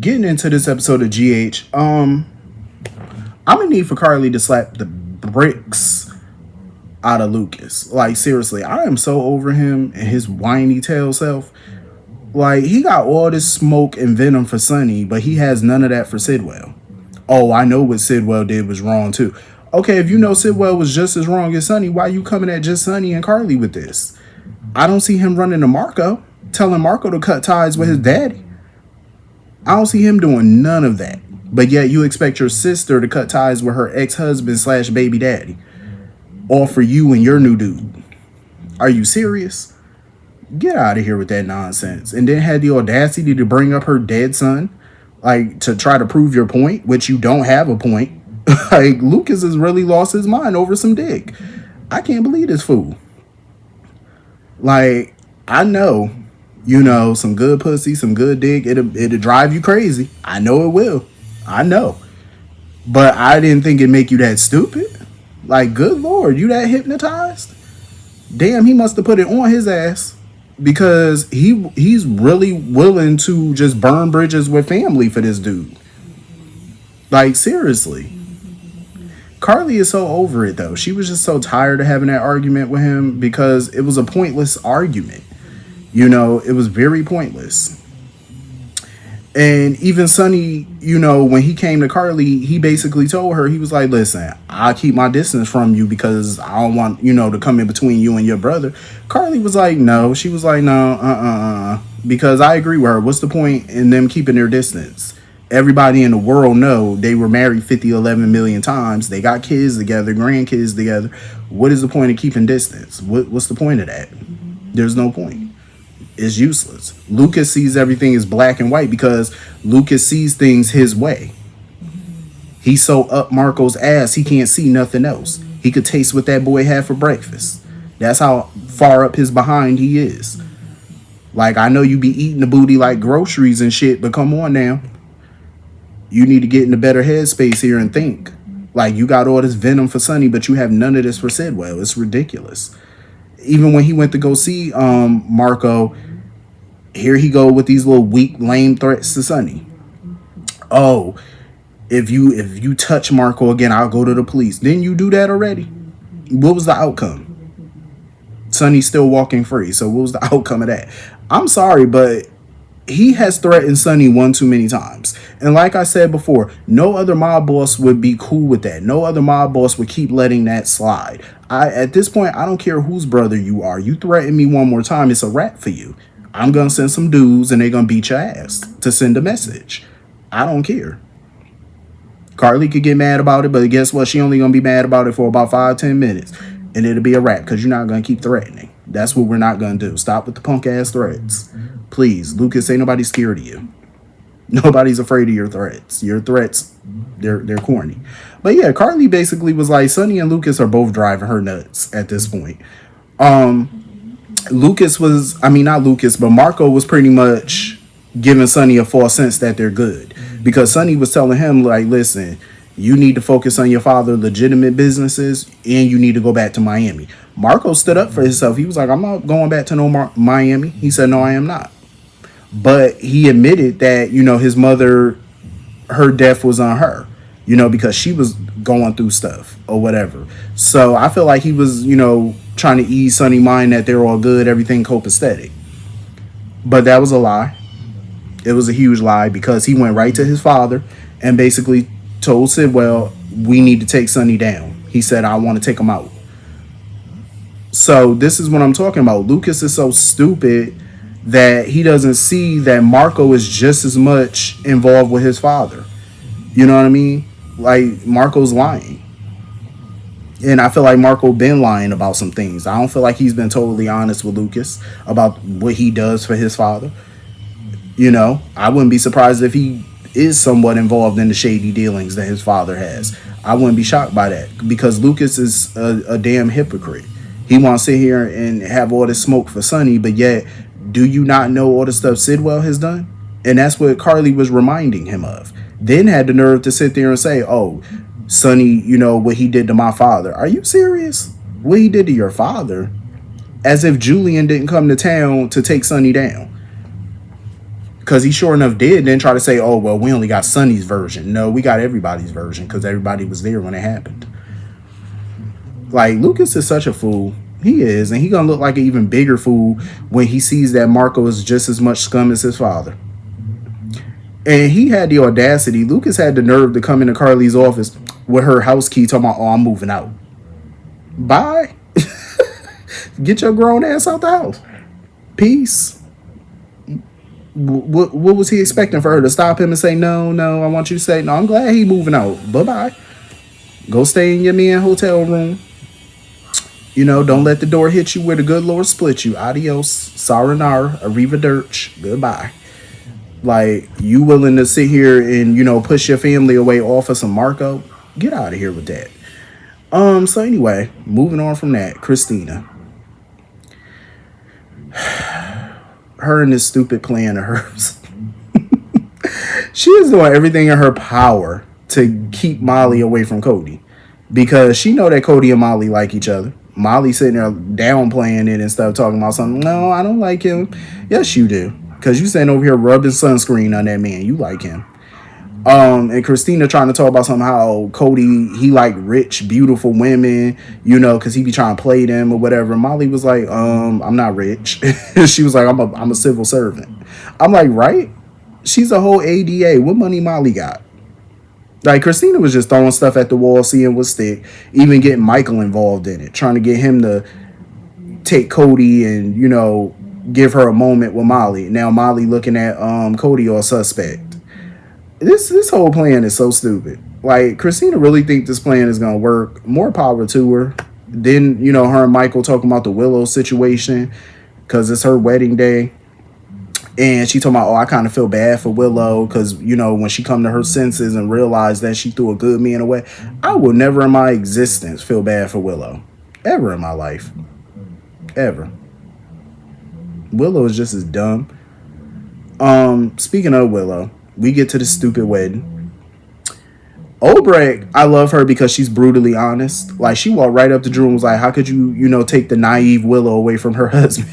getting into this episode of GH, I'm gonna need for Carly to slap the bricks out of Lucas. Like, seriously, I am so over him and his whiny tail self. Like, he got all this smoke and venom for Sonny, but he has none of that for Sidwell. Oh, I know what Sidwell did was wrong too. Okay, if you know Sidwell was just as wrong as Sonny, why are you coming at just Sonny and Carly with this? I don't see him running to Marco, telling Marco to cut ties with his daddy. I don't see him doing none of that. But yet you expect your sister to cut ties with her ex-husband / baby daddy. All for you and your new dude. Are you serious? Get out of here with that nonsense. And then had the audacity to bring up her dead son, like, to try to prove your point, which you don't have a point. Like, Lucas has really lost his mind over some dick. I can't believe this fool. Like, I know, some good pussy, some good dick, it'll drive you crazy. I know it will. I know. But I didn't think it'd make you that stupid. Like, good Lord, you that hypnotized? Damn, he must have put it on his ass. Because he's really willing to just burn bridges with family for this dude. Like, seriously. Carly is so over it, though. She was just so tired of having that argument with him because it was a pointless argument. It was very pointless. And even Sonny, when he came to Carly, he basically told her, he was like, listen, I'll keep my distance from you because I don't want, to come in between you and your brother. Carly was like, no. She was like, no, because I agree with her. What's the point in them keeping their distance? Everybody in the world know they were married 11 million times. They got kids together, grandkids together. What is the point of keeping distance? What's the point of that? There's no point. It's useless. Lucas sees everything as black and white because Lucas sees things his way. He's so up Marco's ass, he can't see nothing else. He could taste what that boy had for breakfast. That's how far up his behind he is. Like, I know you be eating the booty like groceries and shit, but come on now. You need to get in a better headspace here and think. Like, you got all this venom for Sonny, but you have none of this for Sidwell. It's ridiculous. Even when he went to go see Marco, here he go with these little weak, lame threats to Sonny. Oh, if you touch Marco again, I'll go to the police. Didn't you do that already? What was the outcome? Sonny's still walking free. So what was the outcome of that? I'm sorry, but he has threatened Sonny one too many times. And like I said before, no other mob boss would be cool with that. No other mob boss would keep letting that slide. At this point, I don't care whose brother you are. You threaten me one more time, it's a wrap for you. I'm going to send some dudes and they're going to beat your ass to send a message. I don't care. Carly could get mad about it, but guess what? She only going to be mad about it for about 5-10 minutes. And it'll be a wrap because you're not going to keep threatening. That's what we're not going to do. Stop with the punk ass threats. Please, Lucas, ain't nobody scared of you. Nobody's afraid of your threats. Your threats, they're corny. But yeah, Carly basically was like, Sonny and Lucas are both driving her nuts at this point. Not Lucas, but Marco was pretty much giving Sonny a false sense that they're good. Because Sonny was telling him, like, listen, you need to focus on your father's legitimate businesses and you need to go back to Miami. Marco stood up for himself. He was like, I'm not going back to Miami. He said, no, I am not. But he admitted that, his mother, her death was on her, because she was going through stuff or whatever. So I feel like he was, trying to ease Sonny's mind that they're all good, everything copacetic. But that was a lie. It was a huge lie because he went right to his father and basically told Sidwell, we need to take Sonny down. He said, I want to take him out. So this is what I'm talking about. Lucas is so stupid that he doesn't see that Marco is just as much involved with his father. You know what I mean? Like, Marco's lying. And I feel like Marco been lying about some things. I don't feel like he's been totally honest with Lucas about what he does for his father. I wouldn't be surprised if he is somewhat involved in the shady dealings that his father has. I wouldn't be shocked by that because Lucas is a damn hypocrite. He wants to sit here and have all this smoke for Sonny, but yet, do you not know all the stuff Sidwell has done? And that's what Carly was reminding him of. Then had the nerve to sit there and say, oh, Sonny, what he did to my father. Are you serious? What he did to your father? As if Julian didn't come to town to take Sonny down. because he sure enough did. Then try to say, oh well, we only got Sonny's version. No, we got everybody's version because everybody was there when it happened. Like, Lucas is such a fool. He is, and he gonna look like an even bigger fool when he sees that Marco is just as much scum as his father. And he had the audacity. Lucas had the nerve to come into Carly's office with her house key, talking about, "Oh, I'm moving out." Bye. Get your grown ass out the house. Peace. What was he expecting for her to stop him and say, "No, no, I want you to say no. I'm glad he moving out. Bye bye. Go stay in your man hotel room. Don't let the door hit you where the good Lord split you. Adios, sayonara, arrivederci, goodbye." Like, you willing to sit here and, push your family away off of some Marco? Get out of here with that. So anyway, moving on from that, Christina. Her and this stupid plan of hers. She is doing everything in her power to keep Molly away from Cody. Because she know that Cody and Molly like each other. Molly sitting there downplaying it and stuff, talking about something. No, I don't like him. Yes, you do. Because you sitting over here rubbing sunscreen on that man. You like him. And Christina trying to talk about somehow Cody, he like rich, beautiful women, because he be trying to play them or whatever. Molly was like, I'm not rich. She was like, I'm a civil servant. I'm like, right? She's a whole ADA. What money Molly got? Like, Christina was just throwing stuff at the wall, seeing what stick, even getting Michael involved in it, trying to get him to take Cody and, give her a moment with Molly. Now Molly looking at Cody or suspect. This whole plan is so stupid. Like, Christina really think this plan is gonna work. More power to her. Then, her and Michael talking about the Willow situation because it's her wedding day. And she talking about, oh, I kind of feel bad for Willow because, when she come to her senses and realize that she threw a good man away. I will never in my existence feel bad for Willow. Ever in my life. Ever. Willow is just as dumb. Speaking of Willow, we get to the stupid wedding. Obrecht, I love her because she's brutally honest. Like, she walked right up to Drew and was like, how could you, take the naive Willow away from her husband?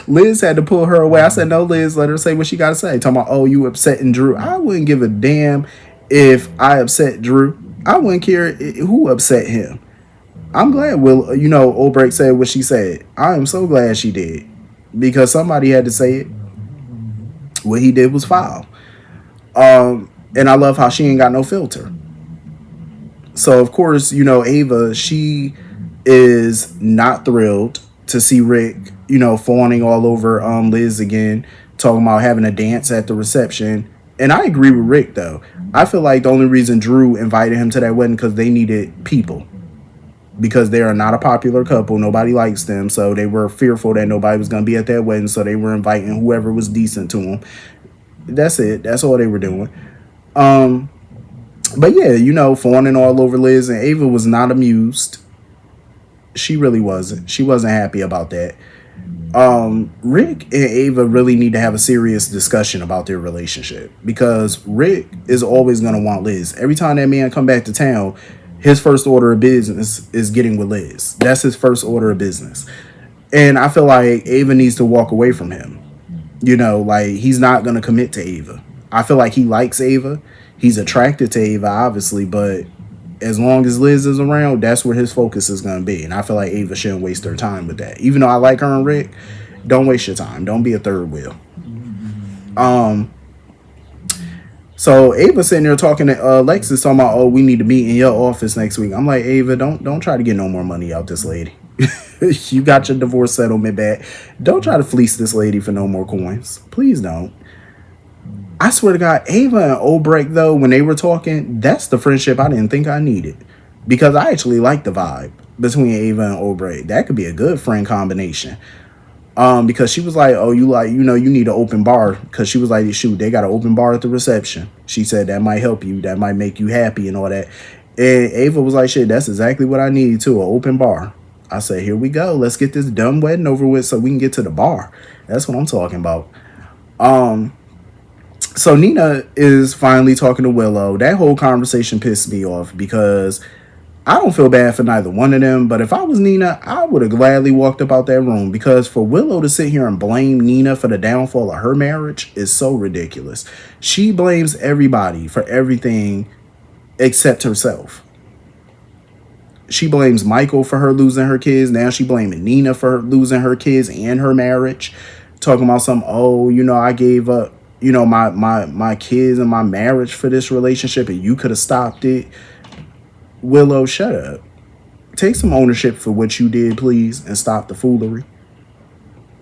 Liz had to pull her away. I said, no, Liz, let her say what she got to say. Talking about, oh, you upsetting Drew. I wouldn't give a damn if I upset Drew. I wouldn't care who upset him. I'm glad Obrecht said what she said. I am so glad she did. Because somebody had to say it. What he did was foul. And I love how she ain't got no filter. So, of course, Ava, she is not thrilled to see Rick, fawning all over Liz again, talking about having a dance at the reception. And I agree with Rick, though. I feel like the only reason Drew invited him to that wedding because they needed people. Because they are not a popular couple. Nobody likes them. So they were fearful that nobody was going to be at that wedding. So they were inviting whoever was decent to them. That's it. That's all they were doing. But yeah, fawning all over Liz. And Ava was not amused. She really wasn't. She wasn't happy about that. Rick and Ava really need to have a serious discussion about their relationship. Because Rick is always going to want Liz. Every time that man come back to town, his first order of business is getting with Liz. That's his first order of business. And I feel like Ava needs to walk away from him. Like, he's not going to commit to Ava. I feel like he likes Ava. He's attracted to Ava, obviously. But as long as Liz is around, that's where his focus is going to be. And I feel like Ava shouldn't waste her time with that. Even though I like her and Rick, don't waste your time. Don't be a third wheel. So Ava sitting there talking to Alexis, talking about, oh, we need to meet in your office next week. I'm like, Ava, don't try to get no more money out this lady. You got your divorce settlement back. Don't try to fleece this lady for no more coins. Please don't. I swear to God, Ava and Obrecht, though, when they were talking, that's the friendship I didn't think I needed. Because I actually like the vibe between Ava and Obrecht. That could be a good friend combination. Because she was like, oh, you need an open bar. Because she was like, shoot, they got an open bar at the reception. She said that might help you. That might make you happy and all that. And Ava was like, shit, that's exactly what I need too, an open bar. I said, here we go. Let's get this dumb wedding over with so we can get to the bar. That's what I'm talking about. So Nina is finally talking to Willow. That whole conversation pissed me off because I don't feel bad for neither one of them, but if I was Nina, I would have gladly walked up out that room, because for Willow to sit here and blame Nina for the downfall of her marriage is so ridiculous. She blames everybody for everything except herself. She blames Michael for her losing her kids. Now she blaming Nina for losing her kids and her marriage. Talking about some, oh, I gave up, my kids and my marriage for this relationship, and you could have stopped it. Willow, shut up. Take some ownership for what you did, please, and stop the foolery.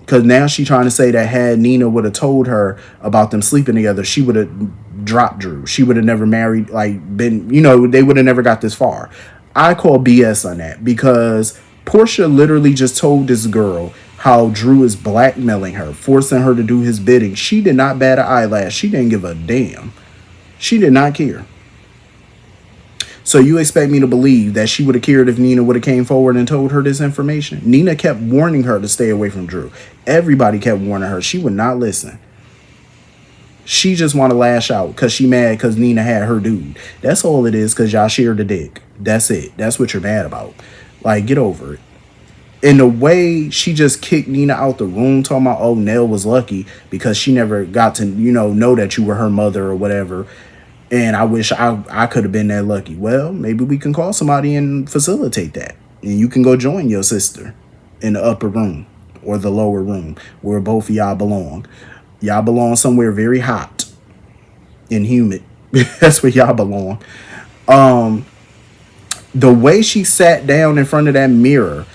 Because now she trying to say that had Nina would have told her about them sleeping together, she would have dropped Drew. She would have never married, they would have never got this far. I call BS on that, because Portia literally just told this girl how Drew is blackmailing her, forcing her to do his bidding. She did not bat an eyelash. She didn't give a damn. She did not care. So you expect me to believe that she would have cared if Nina would have came forward and told her this information? Nina kept warning her to stay away from Drew. Everybody kept warning her. She would not listen. She just want to lash out because she mad because Nina had her dude. That's all it is, because y'all shared a dick. That's it. That's what you're mad about. Like, get over it. In the way she just kicked Nina out the room, talking about, oh, Nell was lucky because she never got to, know that you were her mother or whatever. And I wish I could have been that lucky. Well, maybe we can call somebody and facilitate that. And you can go join your sister in the upper room or the lower room where both of y'all belong. Y'all belong somewhere very hot and humid. That's where y'all belong. The way she sat down in front of that mirror,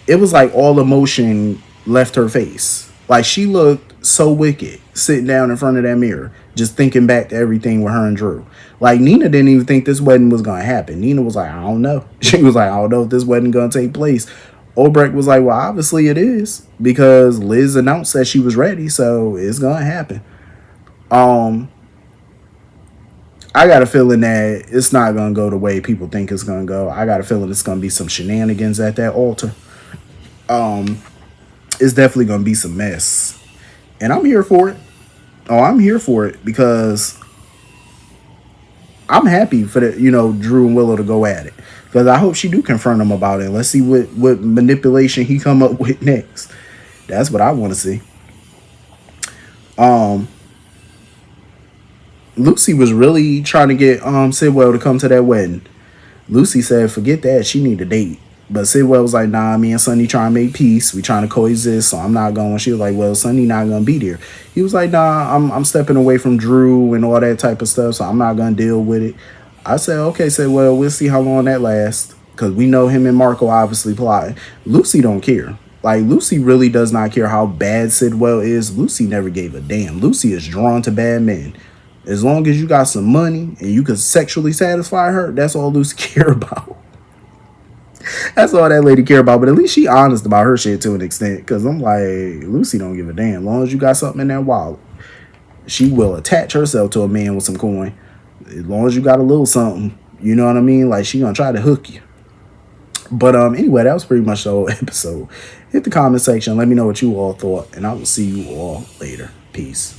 it was like all emotion left her face. Like, she looked so wicked sitting down in front of that mirror, just thinking back to everything with her and Drew. Like, Nina didn't even think this wedding was going to happen. Nina was like, I don't know. She was like, I don't know if this wedding going to take place. Obrecht was like, well, obviously it is, because Liz announced that she was ready, so it's going to happen. I got a feeling that it's not going to go the way people think it's going to go. I got a feeling it's going to be some shenanigans at that altar. It's definitely going to be some mess. And I'm here for it. Oh, I'm here for it, because I'm happy for Drew and Willow to go at it. Because I hope she do confront him about it. Let's see what manipulation he come up with next. That's what I want to see. Lucy was really trying to get Sidwell to come to that wedding. Lucy said, forget that. She need a date. But Sidwell was like, nah, me and Sonny trying to make peace. We trying to coexist, so I'm not going. She was like, well, Sonny not going to be there. He was like, nah, I'm stepping away from Drew and all that type of stuff, so I'm not going to deal with it. I said, okay, well, we'll see how long that lasts, because we know him and Marco obviously plotting. Lucy don't care. Like, Lucy really does not care how bad Sidwell is. Lucy never gave a damn. Lucy is drawn to bad men. As long as you got some money and you can sexually satisfy her, that's all Lucy care about. That's all that lady care about. But at least she honest about her shit to an extent. Because I'm like, Lucy don't give a damn. As long as you got something in that wallet, she will attach herself to a man with some coin. As long as you got a little something, you know what I mean? Like, she gonna try to hook you. But anyway, that was pretty much the whole episode. Hit the comment section. Let me know what you all thought. And I will see you all later. Peace.